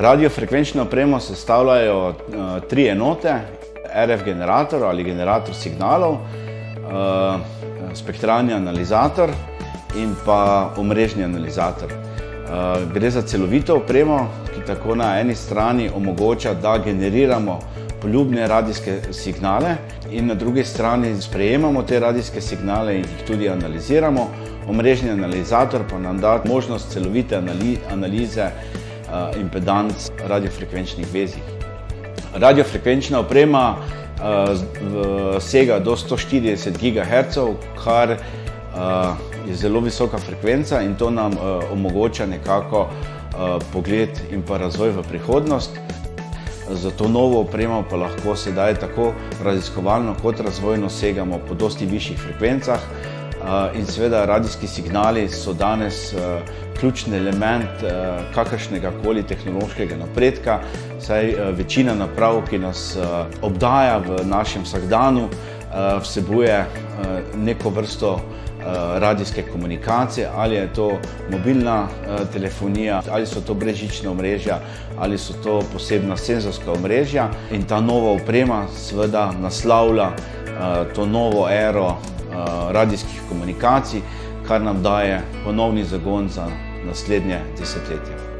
Radiofrekvenčno opremo sestavljajo tri enote: RF generator ali generator signalov, spektralni analizator in pa omrežni analizator. Gre za celovito opremo, ki tako na eni strani omogoča, da generiramo poljubne radijske signale in na drugi strani sprejemamo te radijske signale in jih tudi analiziramo. Omrežni analizator pa nam da možnost celovite analize impedanc radiofrekvenčnih vezij. Radiofrekvenčna oprema sega do 140 GHz, kar je zelo visoka frekvenca in to nam omogoča nekako pogled in pa razvoj v prihodnost. Za to novo opremo pa lahko sedaj tako raziskovalno kot razvojno segamo po dosti višjih frekvencah in seveda radijski signali so danes ključni element kakršnega koli tehnološkega napredka, saj večina naprav, ki nas obdaja v našem vsakdanu, vsebuje neko vrsto radijske komunikacije, ali je to mobilna telefonija, ali so to brezžična omrežja, ali so to posebna senzorska omrežja. In ta nova oprema seveda naslavlja to novo ero radijskih komunikacij, kar nam daje ponovni zagon za naslednje desetletje.